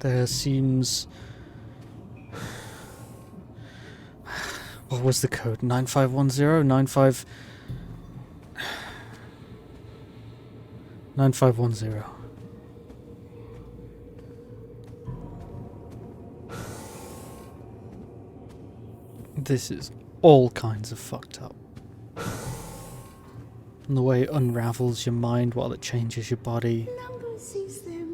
there seems... What was the code? 9510? 9510. This is all kinds of fucked up. And the way it unravels your mind while it changes your body. Number sees their meaning.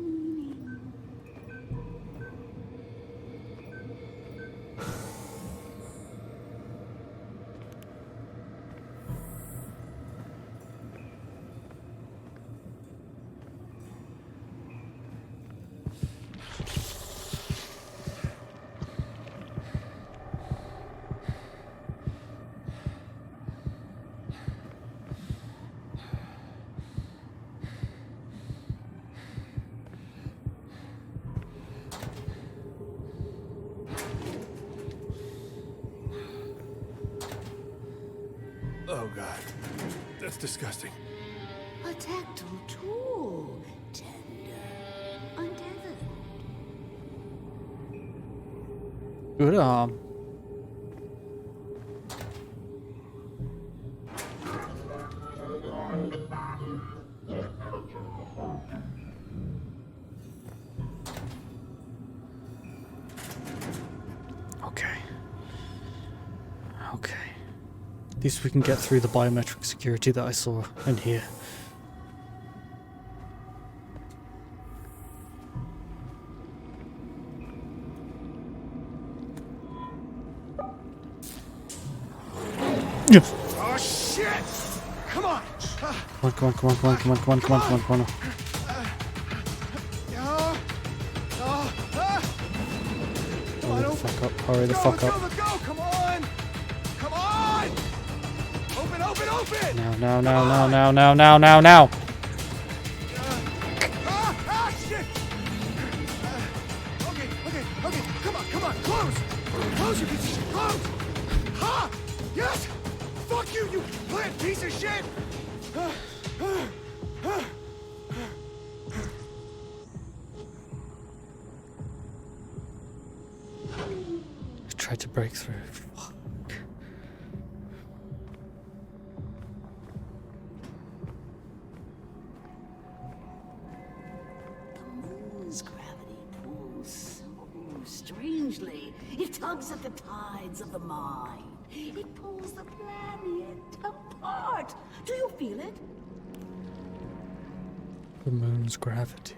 Oh god, that's disgusting. A tactile tool. Tender. Untethered. Good arm. Okay. Okay. At least we can get through the biometric security that I saw in here. Oh shit! Come on! Come on. Hurry the fuck up, hurry the fuck up. Let's go! Come on! Come on! Open! Now. Shit! Okay, come on, close, you piece of shit, close! Ha! Yes! Fuck you, you plant piece of shit! I tried to break through. Fuck. The moon's gravity pulls so strangely. It tugs at the tides of the mind. It pulls the planet apart. Do you feel it? The moon's gravity.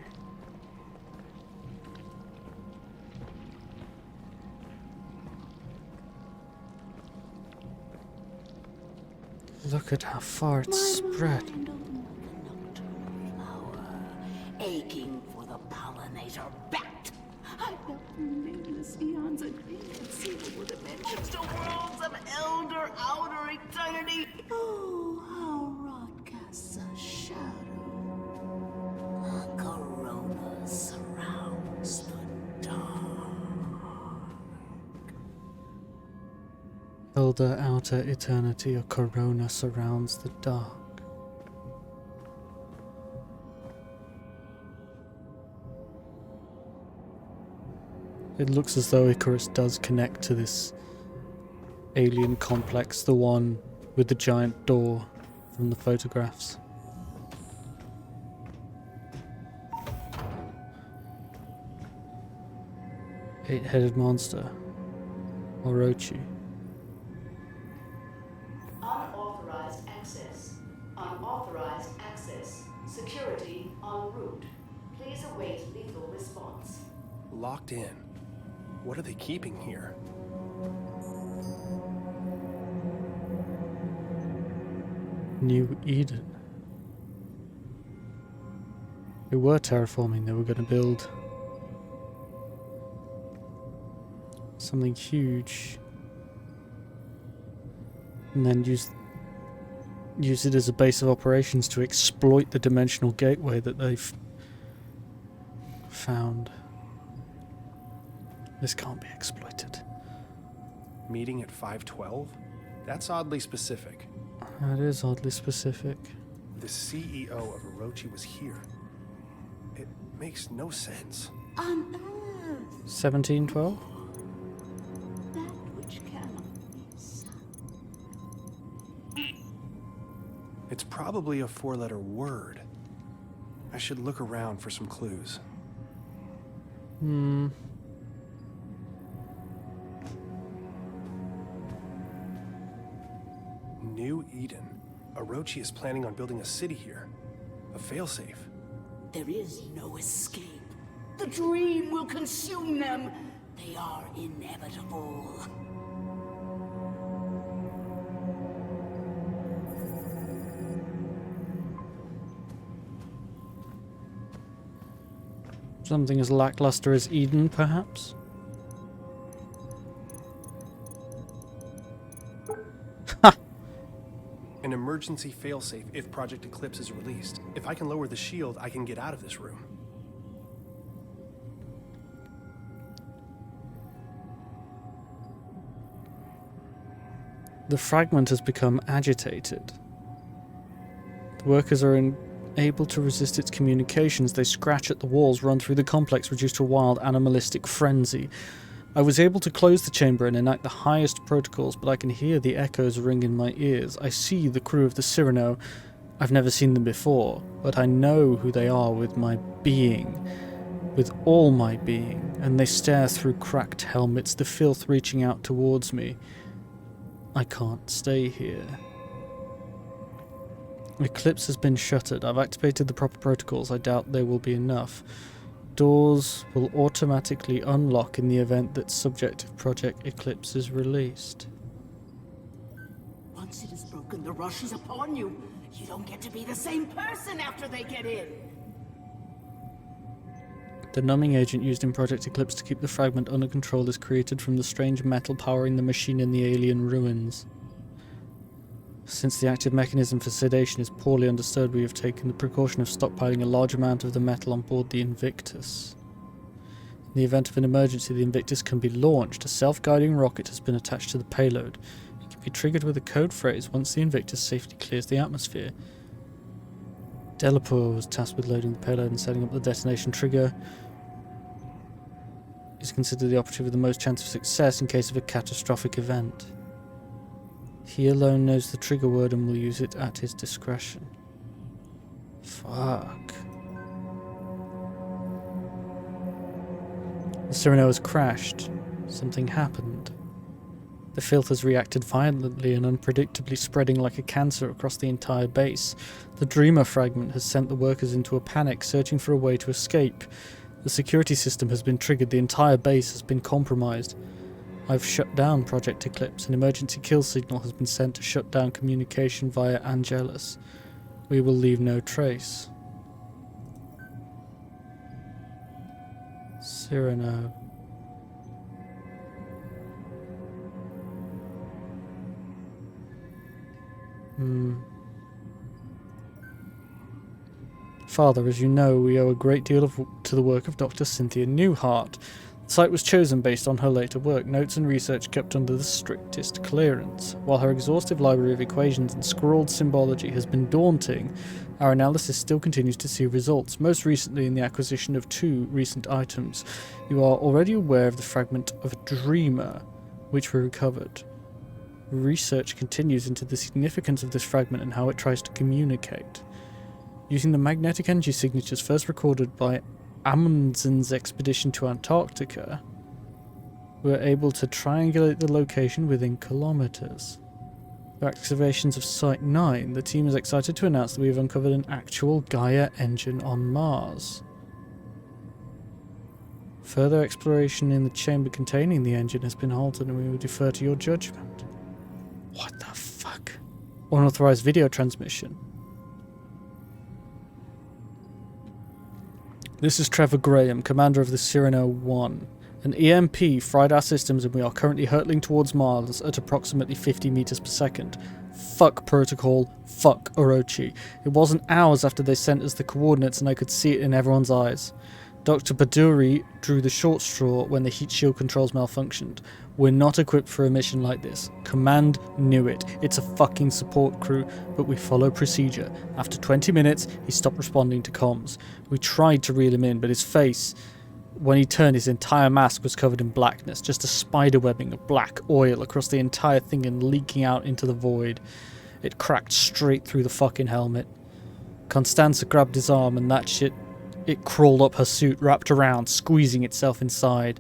Look at how far it's spread. Mind like a nocturnal flower, aching for the pollinator bat. I felt nameless eons of inconceivable dimensions to worlds of elder outer eternity. Oh, how rot casts a shadow. A corona surrounds the dark. Elder outer eternity, a corona surrounds the dark. It looks as though Icarus does connect to this alien complex, the one with the giant door from the photographs. Eight-headed monster. Orochi. Unauthorized access. Unauthorized access. Security en route. Please await lethal response. Locked in. What are they keeping here? New Eden. They were terraforming, they were going to build something huge and then use it as a base of operations to exploit the dimensional gateway that they've found. This can't be exploited. Meeting at 512? That's oddly specific. That is oddly specific. The CEO of Orochi was here. It makes no sense. On 1712? That which cannot be sung. It's probably a 4-letter word. I should look around for some clues. Hmm. New Eden. Orochi is planning on building a city here. A failsafe. There is no escape. The dream will consume them. They are inevitable. Something as lackluster as Eden, perhaps? Ha! An emergency failsafe if Project Eclipse is released. If I can lower the shield, I can get out of this room. The fragment has become agitated. The workers are unable to resist its communications. They scratch at the walls, run through the complex, reduced to a wild, animalistic frenzy. I was able to close the chamber and enact the highest protocols, but I can hear the echoes ring in my ears. I see the crew of the Cyrano. I've never seen them before, but I know who they are with my being. With all my being, and they stare through cracked helmets, the filth reaching out towards me. I can't stay here. Eclipse has been shuttered. I've activated the proper protocols. I doubt they will be enough. Doors will automatically unlock in the event that Subjective Project Eclipse is released. Once it is broken, the rush is upon you. You don't get to be the same person after they get in. The numbing agent used in Project Eclipse to keep the fragment under control is created from the strange metal powering the machine in the alien ruins. Since the active mechanism for sedation is poorly understood, we have taken the precaution of stockpiling a large amount of the metal on board the Invictus. In the event of an emergency, the Invictus can be launched. A self-guiding rocket has been attached to the payload. It can be triggered with a code phrase once the Invictus safely clears the atmosphere. Delapore was tasked with loading the payload and setting up the detonation trigger. Is considered the operative with the most chance of success in case of a catastrophic event. He alone knows the trigger word and will use it at his discretion. Fuck. The Cyrano has crashed. Something happened. The filth has reacted violently and unpredictably, spreading like a cancer across the entire base. The Dreamer fragment has sent the workers into a panic, searching for a way to escape. The security system has been triggered. The entire base has been compromised. I've shut down Project Eclipse. An emergency kill signal has been sent to shut down communication via Angelus. We will leave no trace. Cyrano. Father, as you know, we owe a great deal to the work of Dr. Cynthia Newhart. The site was chosen based on her later work, notes and research kept under the strictest clearance. While her exhaustive library of equations and scrawled symbology has been daunting, our analysis still continues to see results, most recently in the acquisition of 2 recent items. You are already aware of the fragment of Dreamer, which we recovered. Research continues into the significance of this fragment and how it tries to communicate. Using the magnetic energy signatures first recorded by Amundsen's expedition to Antarctica, we were able to triangulate the location within kilometers. Through activations of Site 9, the team is excited to announce that we have uncovered an actual Gaia engine on Mars. Further exploration in the chamber containing the engine has been halted and we will defer to your judgment. What the fuck? Unauthorized video transmission. This is Trevor Graham, commander of the Cyrano 1. An EMP fried our systems and we are currently hurtling towards Mars at approximately 50 meters per second. Fuck protocol, fuck Orochi. It wasn't hours after they sent us the coordinates and I could see it in everyone's eyes. Dr. Baduri drew the short straw when the heat shield controls malfunctioned. We're not equipped for a mission like this. Command knew it. It's a fucking support crew, but we follow procedure. After 20 minutes, he stopped responding to comms. We tried to reel him in, but his face... When he turned, his entire mask was covered in blackness, just a spider webbing of black oil across the entire thing and leaking out into the void. It cracked straight through the fucking helmet. Constanza grabbed his arm and that shit, it crawled up her suit, wrapped around, squeezing itself inside.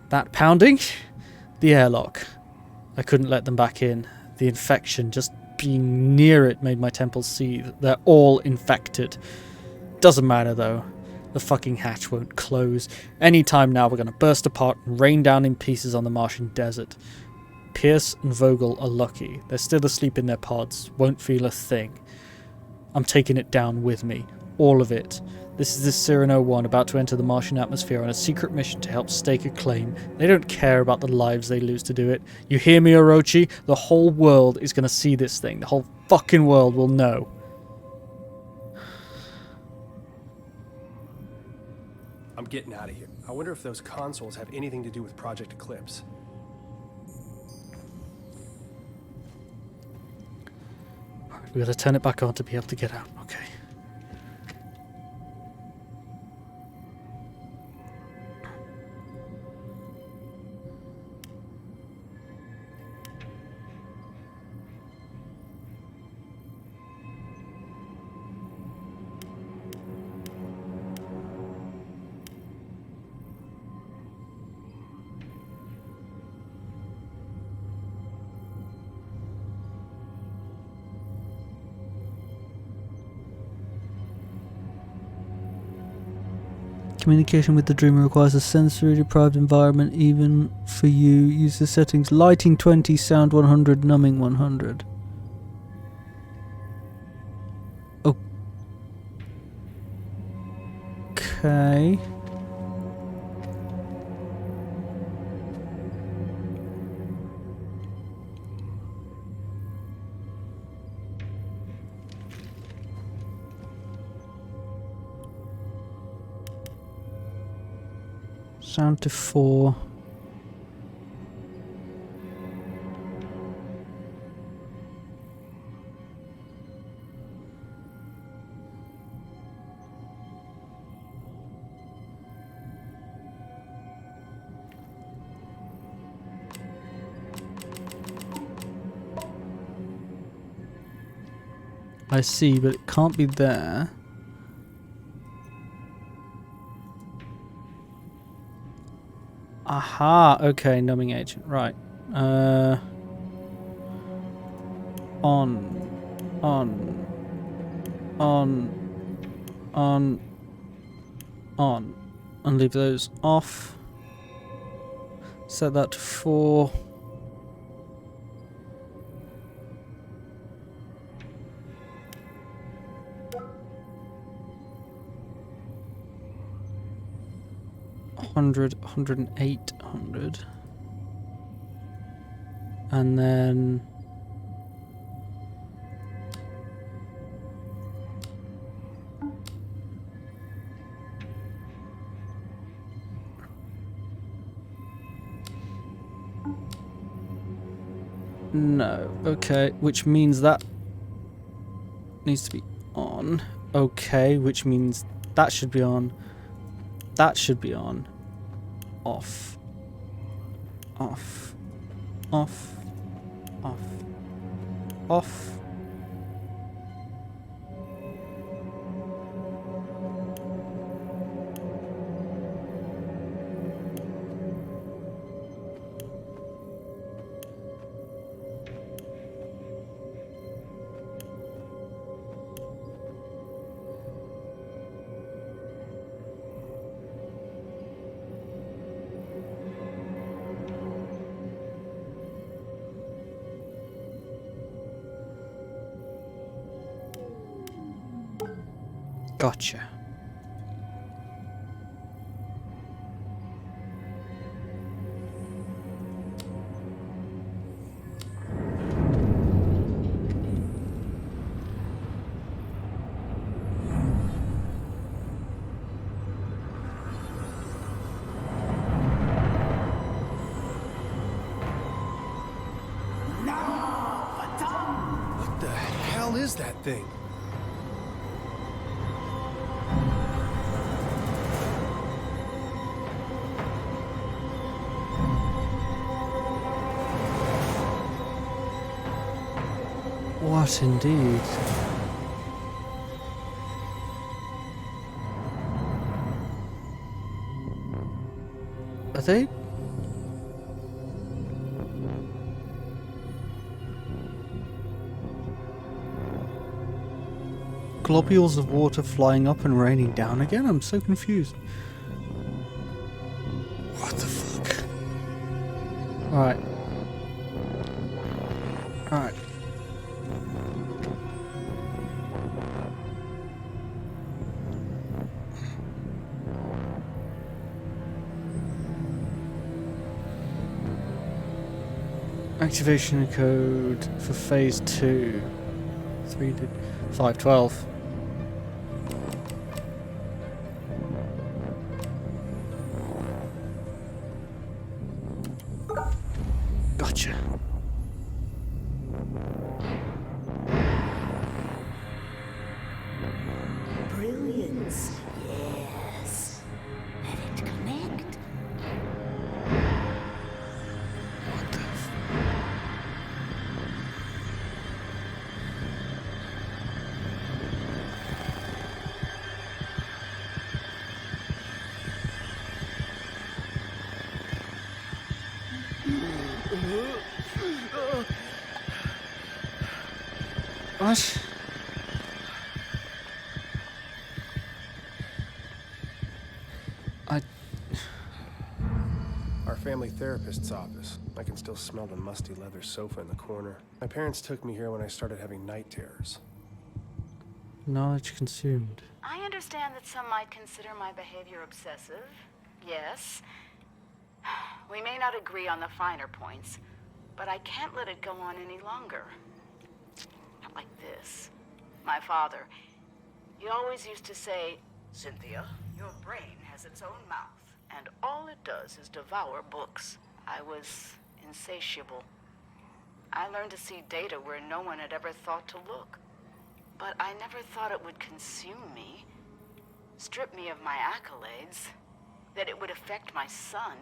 That pounding? The airlock. I couldn't let them back in. The infection, just being near it, made my temples seethe. They're all infected. Doesn't matter though. The fucking hatch won't close. Any time now we're going to burst apart and rain down in pieces on the Martian desert. Pierce and Vogel are lucky. They're still asleep in their pods. Won't feel a thing. I'm taking it down with me. All of it. This is the Cyrano 1 about to enter the Martian atmosphere on a secret mission to help stake a claim. They don't care about the lives they lose to do it. You hear me, Orochi? The whole world is going to see this thing. The whole fucking world will know. I'm getting out of here. I wonder if those consoles have anything to do with Project Eclipse. We gotta turn it back on to be able to get out. Okay. Communication with the dreamer requires a sensory deprived environment even for you. Use the settings lighting 20, sound 100, numbing 100. Okay. Sound to 4. I see, but it can't be there. Aha, okay, numbing agent, right. On, and leave those off. Set that to 4. $100, $108, and then no, okay, which means that needs to be on. Okay, which means that should be on. That should be on. Off. Off. Off. Off. Off. Gotcha. What the hell is that thing? What indeed? Are they? Globules of water flying up and raining down again? I'm so confused. What the fuck? Alright. Alright. Activation code for phase 2. 512. Gotcha. Brilliance. Yes. Let it connect. What the What? Our family therapist's office. I can still smell the musty leather sofa in the corner. My parents took me here when I started having night terrors. Knowledge consumed. I understand that some might consider my behavior obsessive. Yes. We may not agree on the finer points, but I can't let it go on any longer. Not like this. My father, he always used to say, "Cynthia, your brain has its own mouth, and all it does is devour books." I was insatiable. I learned to see data where no one had ever thought to look. But I never thought it would consume me, strip me of my accolades, that it would affect my son.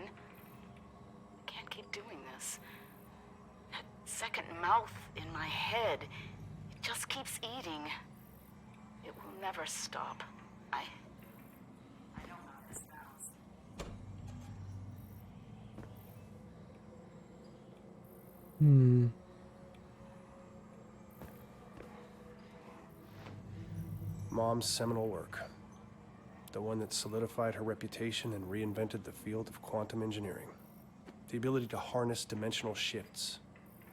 I can't keep doing this. That second mouth in my head, it just keeps eating. It will never stop. I know how this sounds. Mom's seminal work. The one that solidified her reputation and reinvented the field of quantum engineering. The ability to harness dimensional shifts,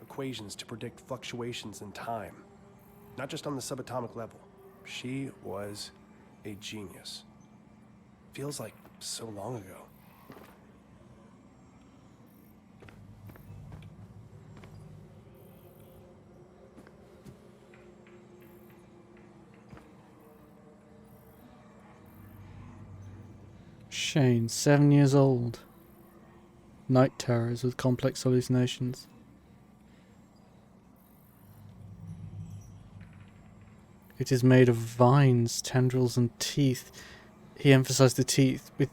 equations to predict fluctuations in time, not just on the subatomic level. She was a genius. Feels like so long ago. Shane, 7 years old. Night terrors with complex hallucinations. It is made of vines, tendrils, and teeth. He emphasized the teeth with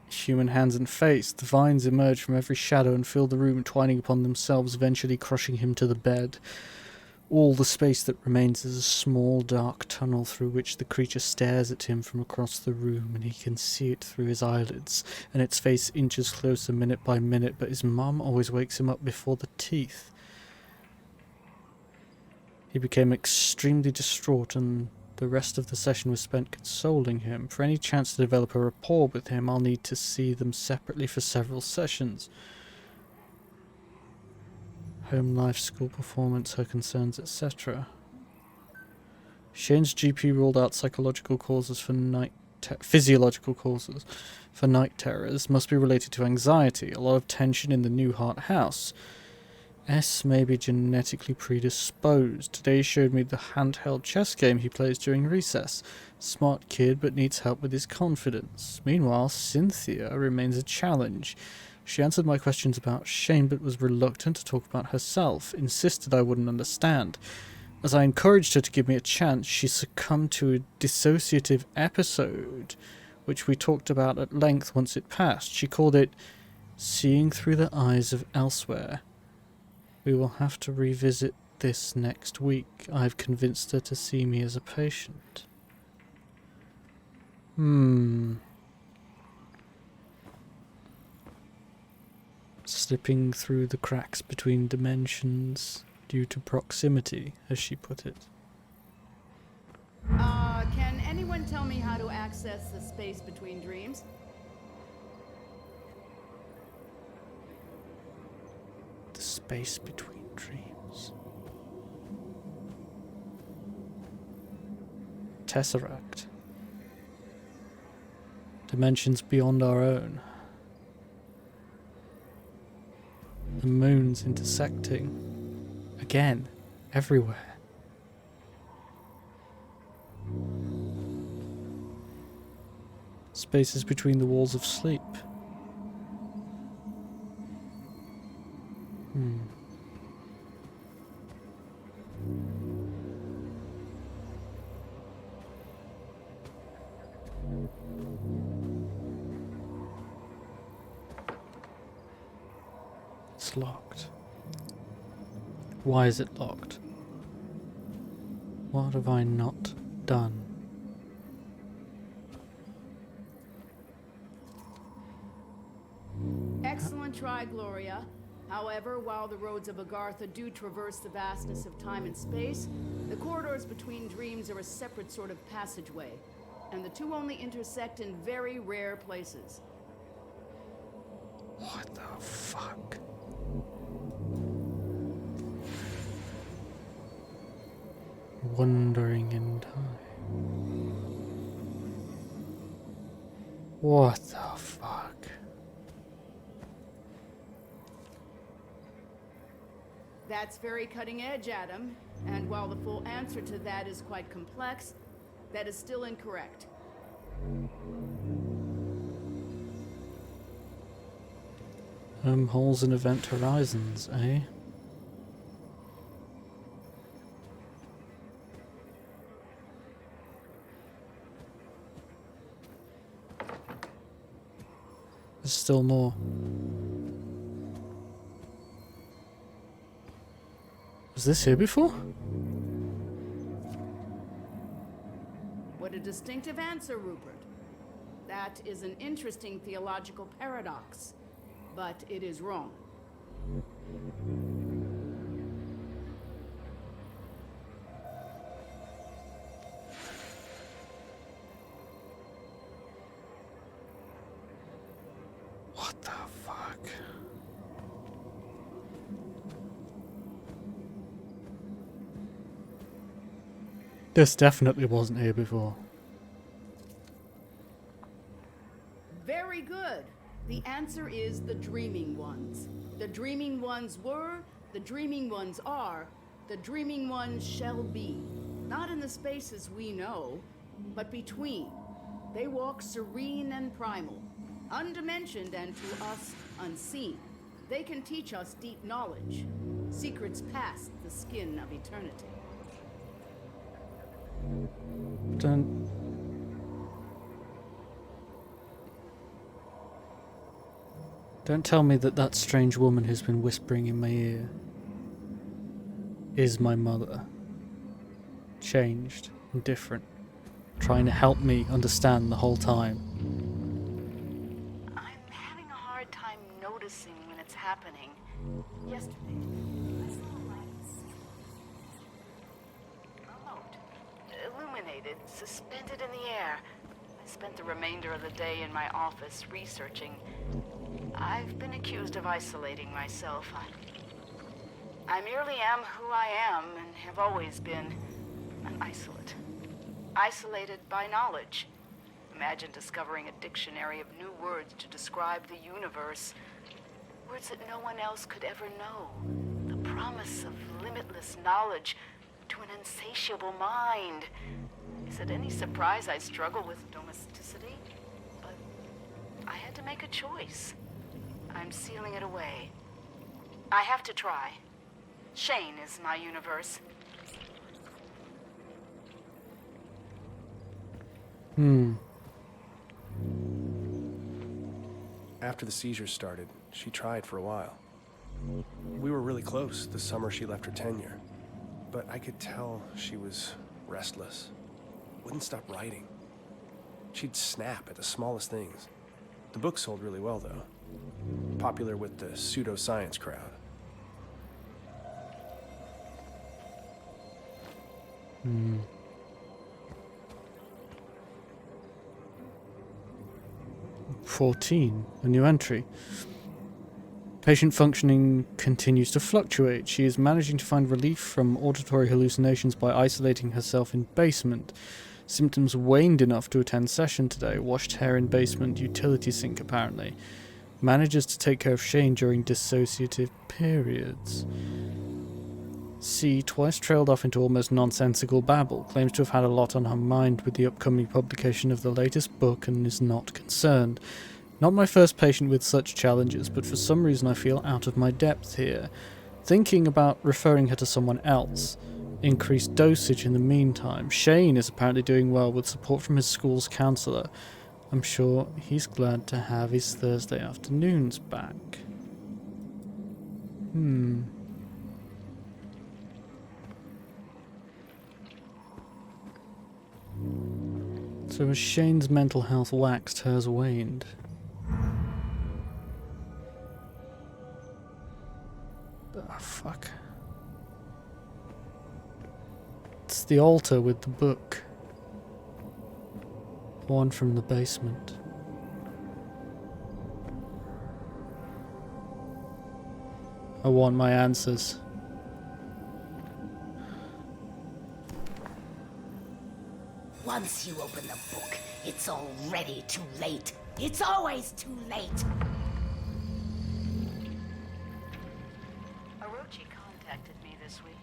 human hands and face. The vines emerge from every shadow and fill the room, twining upon themselves, eventually crushing him to the bed. All the space that remains is a small dark tunnel through which the creature stares at him from across the room, and he can see it through his eyelids, and its face inches closer minute by minute, but his mum always wakes him up before the teeth. He became extremely distraught, and the rest of the session was spent consoling him. For any chance to develop a rapport with him, I'll need to see them separately for several sessions. Home life, school performance, her concerns, etc. Shane's GP ruled out psychological causes for physiological causes for night terrors. Must be related to anxiety, a lot of tension in the Newhart house. S may be genetically predisposed. Today he showed me the handheld chess game he plays during recess. Smart kid, but needs help with his confidence. Meanwhile, Cynthia remains a challenge. She answered my questions about Shane, but was reluctant to talk about herself, insisted I wouldn't understand. As I encouraged her to give me a chance, she succumbed to a dissociative episode, which we talked about at length once it passed. She called it seeing through the eyes of elsewhere. We will have to revisit this next week, I've convinced her to see me as a patient. Slipping through the cracks between dimensions due to proximity, as she put it. Can anyone tell me how to access the space between dreams? The space between dreams. Tesseract. Dimensions beyond our own. The moons intersecting. Again, everywhere. Spaces between the walls of sleep. It's locked. Why is it locked? What have I not done? Excellent try, Gloria. However, while the roads of Agartha do traverse the vastness of time and space, the corridors between dreams are a separate sort of passageway, and the two only intersect in very rare places. What the fuck? Wandering in time. What the fuck? That's very cutting edge, Adam. And while the full answer to that is quite complex, that is still incorrect. Holes in event horizons, eh? There's still more. Was this here before? What a distinctive answer, Rupert. That is an interesting theological paradox, but it is wrong. What the fuck? This definitely wasn't here before. Very good. The answer is the Dreaming Ones. The Dreaming Ones were, the Dreaming Ones are, the Dreaming Ones shall be. Not in the spaces we know, but between. They walk serene and primal, undimensioned and to us unseen. They can teach us deep knowledge, secrets past the skin of eternity. Don't tell me that that strange woman who's been whispering in my ear is my mother. Changed and different. Trying to help me understand the whole time. I'm having a hard time noticing when it's happening. Yesterday, I saw lights. Remote. Illuminated, suspended in the air. I spent the remainder of the day in my office researching. I've been accused of isolating myself. I merely am who I am and have always been an isolate. Isolated by knowledge. Imagine discovering a dictionary of new words to describe the universe. Words that no one else could ever know. The promise of limitless knowledge to an insatiable mind. Is it any surprise I struggle with domesticity? But I had to make a choice. I'm sealing it away. I have to try. Shane is my universe. After the seizures started, she tried for a while. We were really close the summer she left her tenure. but I could tell she was restless. Wouldn't stop writing. She'd snap at the smallest things. The book sold really well, though. Popular with the pseudoscience crowd. 14, a new entry. Patient functioning continues to fluctuate. She is managing to find relief from auditory hallucinations by isolating herself in basement. Symptoms waned enough to attend session today. Washed hair in basement, utility sink apparently. Manages to take care of Shane during dissociative periods. C, twice trailed off into almost nonsensical babble. Claims to have had a lot on her mind with the upcoming publication of the latest book and is not concerned. Not my first patient with such challenges, but for some reason I feel out of my depth here. Thinking about referring her to someone else. Increased dosage in the meantime. Shane is apparently doing well with support from his school's counsellor. I'm sure he's glad to have his Thursday afternoons back. So as Shane's mental health waxed, hers waned. Oh, fuck. It's the altar with the book. One from the basement. I want my answers. Once you open the book, it's already too late. It's always too late. Orochi contacted me this week.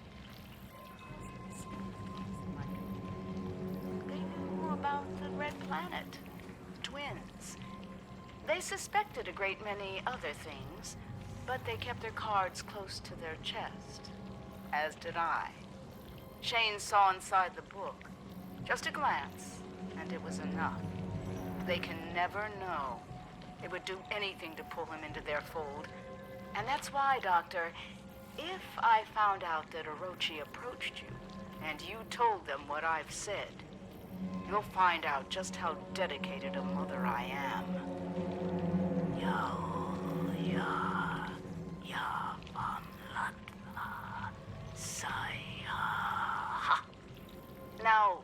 They knew about the Red Planet. Twins. They suspected a great many other things, but they kept their cards close to their chest. As did I. Shane saw inside the book. Just a glance, and it was enough. They can never know. They would do anything to pull him into their fold. And that's why, Doctor, if I found out that Orochi approached you, and you told them what I've said, you'll find out just how dedicated a mother I am. Now,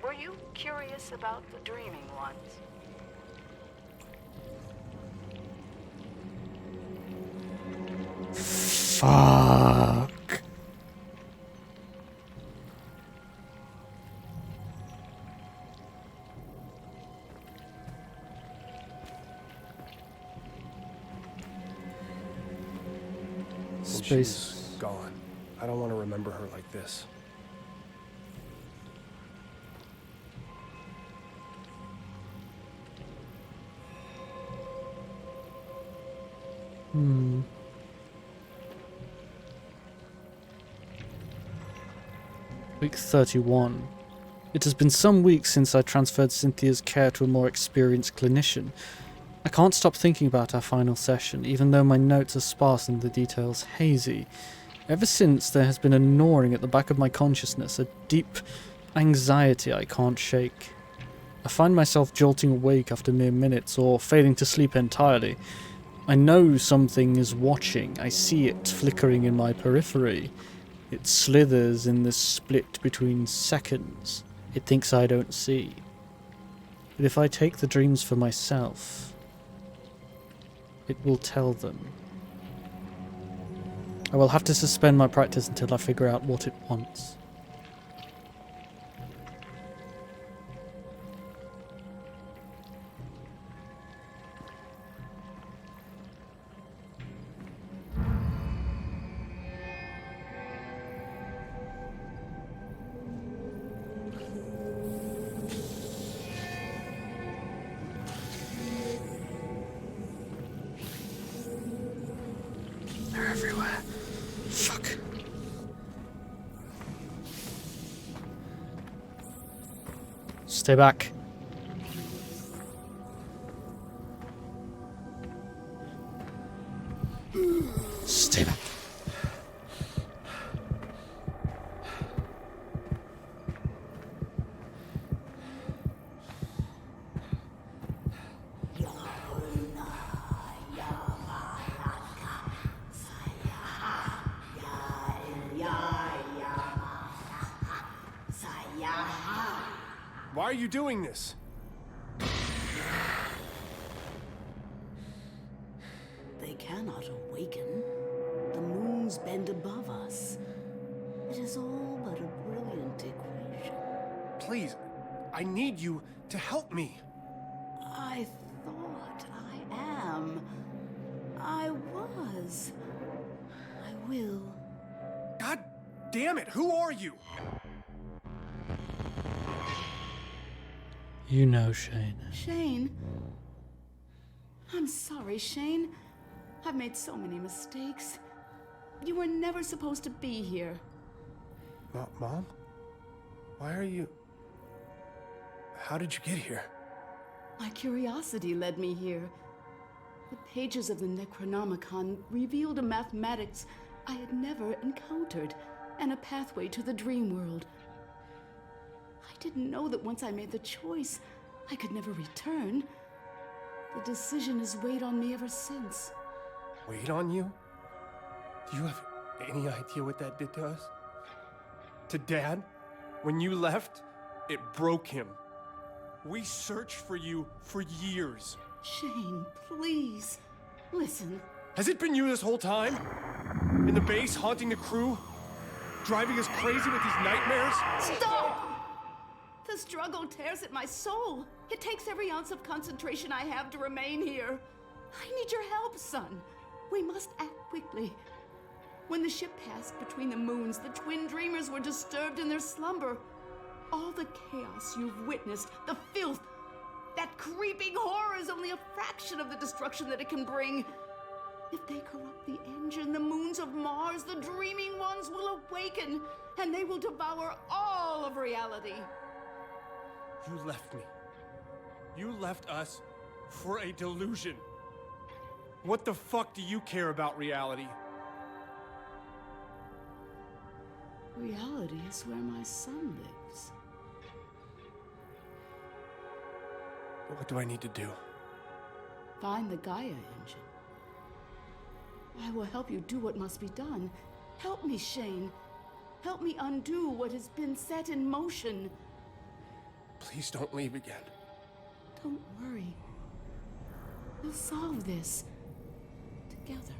were you curious about the dreaming ones? Fuck. And Space. she's gone. I don't want to remember her like this. Week 31. It has been some weeks since I transferred Cynthia's care to a more experienced clinician. I can't stop thinking about our final session, even though my notes are sparse and the details hazy. Ever since, there has been a gnawing at the back of my consciousness, a deep anxiety I can't shake. I find myself jolting awake after mere minutes, or failing to sleep entirely. I know something is watching. I see it flickering in my periphery. It slithers in the split between seconds. It thinks I don't see. But if I take the dreams for myself, it will tell them. I will have to suspend my practice until I figure out what it wants. They're everywhere. Fuck. Stay back. Stay back. Why are you doing this? They cannot awaken. The moons bend above us. It is all but a brilliant equation. Please, I need you to help me. I thought I am. I was. I will. God damn it, who are you? You know, Shane. Shane? I'm sorry, Shane. I've made so many mistakes. You were never supposed to be here. Mom? Why are you... How did you get here? My curiosity led me here. The pages of the Necronomicon revealed a mathematics I had never encountered, and a pathway to the dream world. I didn't know that once I made the choice, I could never return. The decision has weighed on me ever since. Weighed on you? Do you have any idea what that did to us? To Dad? When you left, it broke him. We searched for you for years. Shane, please, listen. Has it been you this whole time? In the base, haunting the crew? Driving us crazy with these nightmares? Stop! The struggle tears at my soul. It takes every ounce of concentration I have to remain here. I need your help, son. We must act quickly. When the ship passed between the moons, the twin dreamers were disturbed in their slumber. All the chaos you've witnessed, the filth, that creeping horror is only a fraction of the destruction that it can bring. If they corrupt the engine, the moons of Mars, the dreaming ones will awaken, and they will devour all of reality. You left me. You left us for a delusion. What the fuck do you care about reality? Reality is where my son lives. What do I need to do? Find the Gaia engine. I will help you do what must be done. Help me, Shane. Help me undo what has been set in motion. Please don't leave again. Don't worry. We'll solve this together.